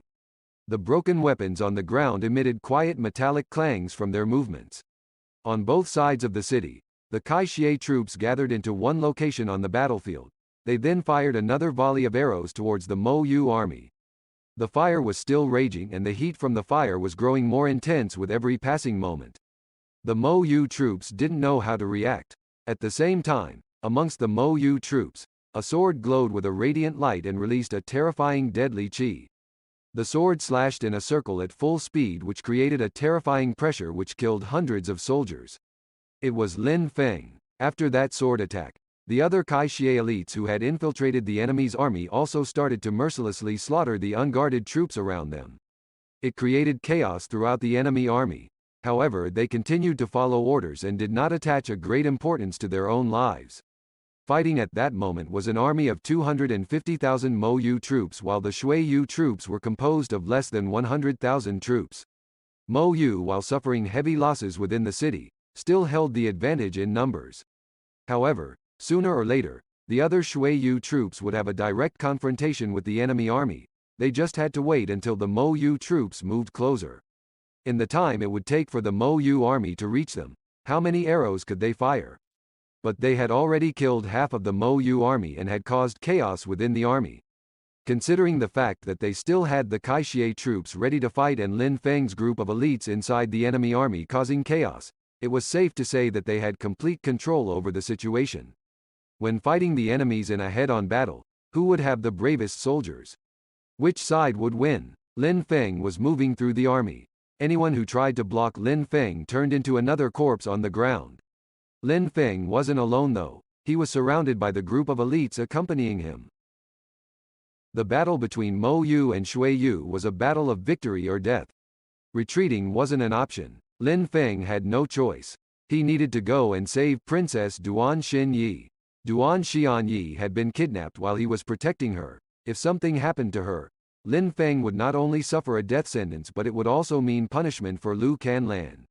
A: The broken weapons on the ground emitted quiet metallic clangs from their movements. On both sides of the city, the Kai Xie troops gathered into one location on the battlefield. They then fired another volley of arrows towards the Mo Yu army. The fire was still raging and the heat from the fire was growing more intense with every passing moment. The Mo Yu troops didn't know how to react. At the same time, amongst the Mo Yu troops, a sword glowed with a radiant light and released a terrifying deadly chi. The sword slashed in a circle at full speed which created a terrifying pressure which killed hundreds of soldiers. It was Lin Feng. After that sword attack, the other Kai Xie elites who had infiltrated the enemy's army also started to mercilessly slaughter the unguarded troops around them. It created chaos throughout the enemy army. However, they continued to follow orders and did not attach a great importance to their own lives. Fighting at that moment was an army of 250,000 Mo Yu troops while the Shui Yu troops were composed of less than 100,000 troops. Mo Yu, while suffering heavy losses within the city, still held the advantage in numbers. However, sooner or later, the other Shui Yu troops would have a direct confrontation with the enemy army. They just had to wait until the Mo Yu troops moved closer. In the time it would take for the Mo Yu army to reach them, how many arrows could they fire? But they had already killed half of the Mo Yu army and had caused chaos within the army. Considering the fact that they still had the Kai Xie troops ready to fight and Lin Feng's group of elites inside the enemy army causing chaos, it was safe to say that they had complete control over the situation. When fighting the enemies in a head-on battle, who would have the bravest soldiers? Which side would win? Lin Feng was moving through the army. Anyone who tried to block Lin Feng turned into another corpse on the ground. Lin Feng wasn't alone though. He was surrounded by the group of elites accompanying him. The battle between Mo Yu and Shui Yu was a battle of victory or death. Retreating wasn't an option. Lin Feng had no choice. He needed to go and save Princess Duan Xinyi. Duan Xianyi had been kidnapped while he was protecting her. If something happened to her, Lin Feng would not only suffer a death sentence but it would also mean punishment for Liu Canlan.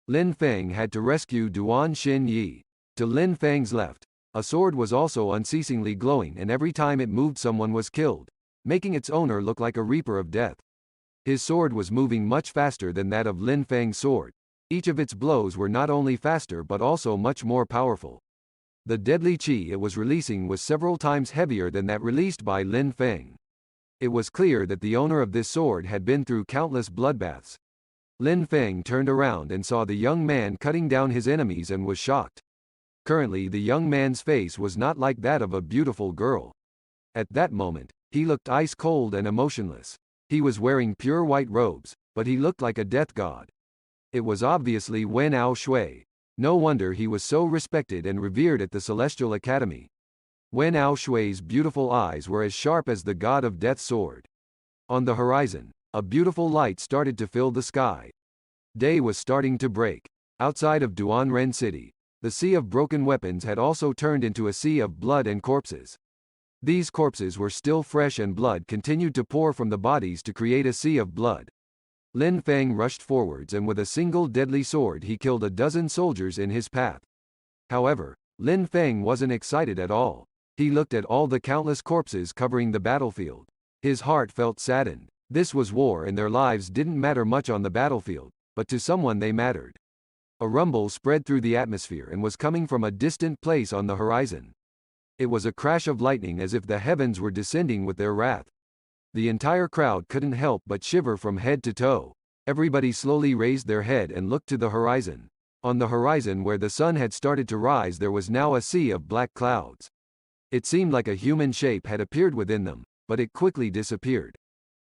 A: Lin Feng had to rescue Duan Xinyi. To Lin Feng's left, a sword was also unceasingly glowing and every time it moved someone was killed, making its owner look like a reaper of death. His sword was moving much faster than that of Lin Feng's sword. Each of its blows were not only faster but also much more powerful. The deadly qi it was releasing was several times heavier than that released by Lin Feng. It was clear that the owner of this sword had been through countless bloodbaths. Lin Feng turned around and saw the young man cutting down his enemies and was shocked. Currently the young man's face was not like that of a beautiful girl. At that moment, he looked ice cold and emotionless. He was wearing pure white robes, but he looked like a death god. It was obviously Wen Ao Shui. No wonder he was so respected and revered at the Celestial Academy. Wen Ao Shui's beautiful eyes were as sharp as the god of death's sword. On the horizon, a beautiful light started to fill the sky. Day was starting to break. Outside of Duanren City, the sea of broken weapons had also turned into a sea of blood and corpses. These corpses were still fresh and blood continued to pour from the bodies to create a sea of blood. Lin Feng rushed forwards and with a single deadly sword he killed a dozen soldiers in his path. However, Lin Feng wasn't excited at all. He looked at all the countless corpses covering the battlefield. His heart felt saddened. This was war and their lives didn't matter much on the battlefield, but to someone they mattered. A rumble spread through the atmosphere and was coming from a distant place on the horizon. It was a crash of lightning as if the heavens were descending with their wrath. The entire crowd couldn't help but shiver from head to toe. Everybody slowly raised their head and looked to the horizon. On the horizon where the sun had started to rise there was now a sea of black clouds. It seemed like a human shape had appeared within them, but it quickly disappeared.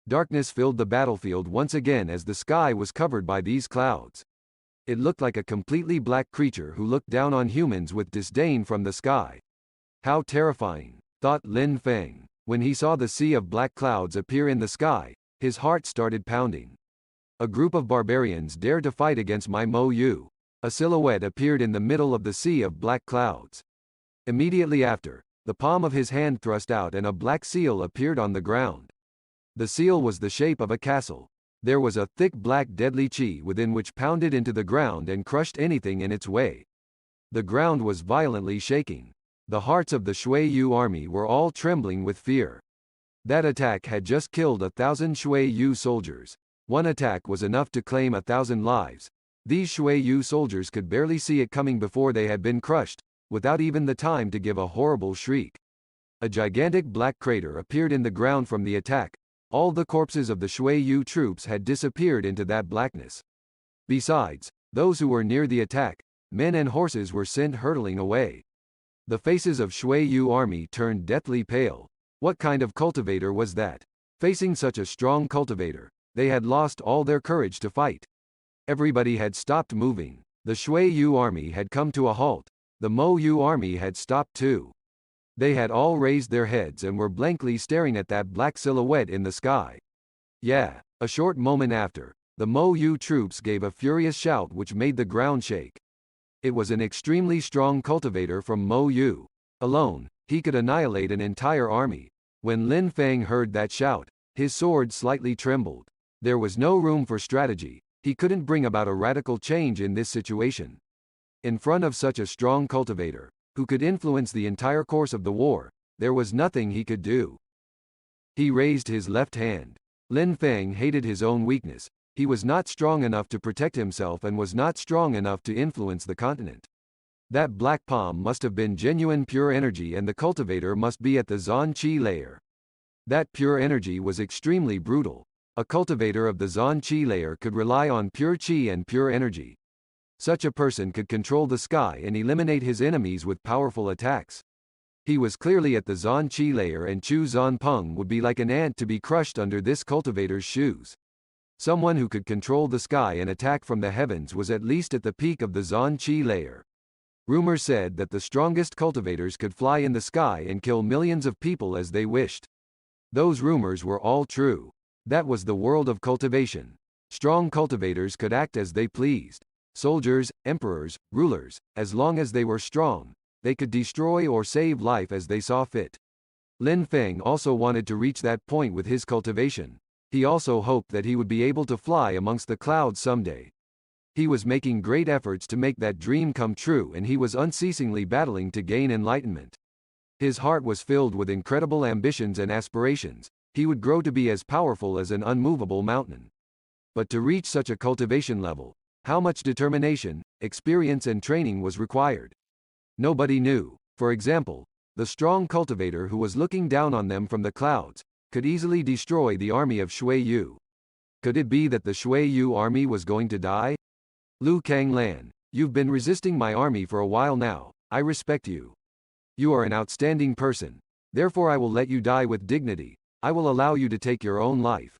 A: Darkness filled the battlefield once again as the sky was covered by these clouds. It looked like a completely black creature who looked down on humans with disdain from the sky. How terrifying, thought Lin Feng. When he saw the sea of black clouds appear in the sky, his heart started pounding. A group of barbarians dared to fight against my Mo Yu. A silhouette appeared in the middle of the sea of black clouds. Immediately after, the palm of his hand thrust out and a black seal appeared on the ground. The seal was the shape of a castle. There was a thick black deadly qi within which pounded into the ground and crushed anything in its way. The ground was violently shaking. The hearts of the Shui Yu army were all trembling with fear. That attack had just killed 1,000 Shui Yu soldiers. One attack was enough to claim 1,000 lives. These Shui Yu soldiers could barely see it coming before they had been crushed, without even the time to give a horrible shriek. A gigantic black crater appeared in the ground from the attack. All the corpses of the Shui Yu troops had disappeared into that blackness. Besides, those who were near the attack, men and horses were sent hurtling away. The faces of Shui Yu army turned deathly pale. What kind of cultivator was that? Facing such a strong cultivator, they had lost all their courage to fight. Everybody had stopped moving. The Shui Yu army had come to a halt. The Mo Yu army had stopped too. They had all raised their heads and were blankly staring at that black silhouette in the sky. Yeah, a short moment after, the Mo Yu troops gave a furious shout which made the ground shake. It was an extremely strong cultivator from Mo Yu. Alone, he could annihilate an entire army. When Lin Feng heard that shout, his sword slightly trembled. There was no room for strategy. He couldn't bring about a radical change in this situation. In front of such a strong cultivator, who could influence the entire course of the war, there was nothing he could do. He raised his left hand. Lin Feng hated his own weakness. He was not strong enough to protect himself and was not strong enough to influence the continent. That black palm must have been genuine pure energy and the cultivator must be at the Zan Qi layer. That pure energy was extremely brutal. A cultivator of the Zan Qi layer could rely on pure qi and pure energy. Such a person could control the sky and eliminate his enemies with powerful attacks. He was clearly at the Zan Qi layer, and Chu Zanpeng would be like an ant to be crushed under this cultivator's shoes. Someone who could control the sky and attack from the heavens was at least at the peak of the Zan Qi layer. Rumor said that the strongest cultivators could fly in the sky and kill millions of people as they wished. Those rumors were all true. That was the world of cultivation. Strong cultivators could act as they pleased. Soldiers, emperors, rulers, as long as they were strong, they could destroy or save life as they saw fit. Lin Feng also wanted to reach that point with his cultivation. He also hoped that he would be able to fly amongst the clouds someday. He was making great efforts to make that dream come true, and he was unceasingly battling to gain enlightenment. His heart was filled with incredible ambitions and aspirations. He would grow to be as powerful as an unmovable mountain. But to reach such a cultivation level, how much determination, experience and training was required? Nobody knew. For example, the strong cultivator who was looking down on them from the clouds could easily destroy the army of Shui Yu. Could it be that the Shui Yu army was going to die? Lu Kanglan, you've been resisting my army for a while now. I respect you. You are an outstanding person. Therefore I will let you die with dignity. I will allow you to take your own life.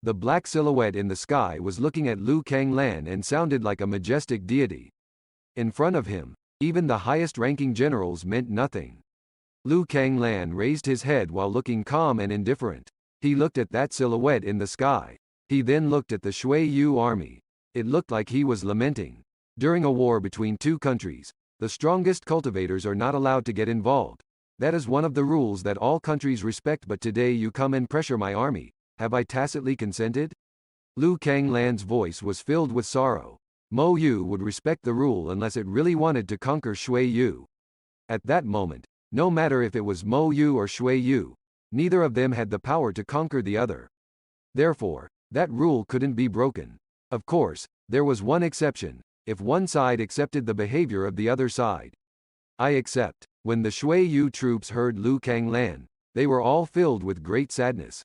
A: The black silhouette in the sky was looking at Lu Kanglan and sounded like a majestic deity. In front of him, even the highest-ranking generals meant nothing. Lu Kanglan raised his head while looking calm and indifferent. He looked at that silhouette in the sky. He then looked at the Shui Yu army. It looked like he was lamenting. During a war between two countries, the strongest cultivators are not allowed to get involved. That is one of the rules that all countries respect, but today you come and pressure my army. Have I tacitly consented? Lu Kanglan's voice was filled with sorrow. Mo Yu would respect the rule unless it really wanted to conquer Shui Yu. At that moment, no matter if it was Mo Yu or Shui Yu, neither of them had the power to conquer the other. Therefore, that rule couldn't be broken. Of course, there was one exception: if one side accepted the behavior of the other side. I accept. When the Shui Yu troops heard Lu Kanglan, they were all filled with great sadness.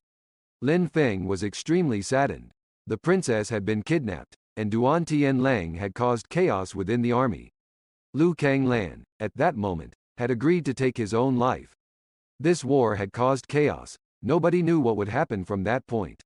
A: Lin Feng was extremely saddened. The princess had been kidnapped, and Duan Tianlang had caused chaos within the army. Lu Kanglan, at that moment, had agreed to take his own life. This war had caused chaos. Nobody knew what would happen from that point.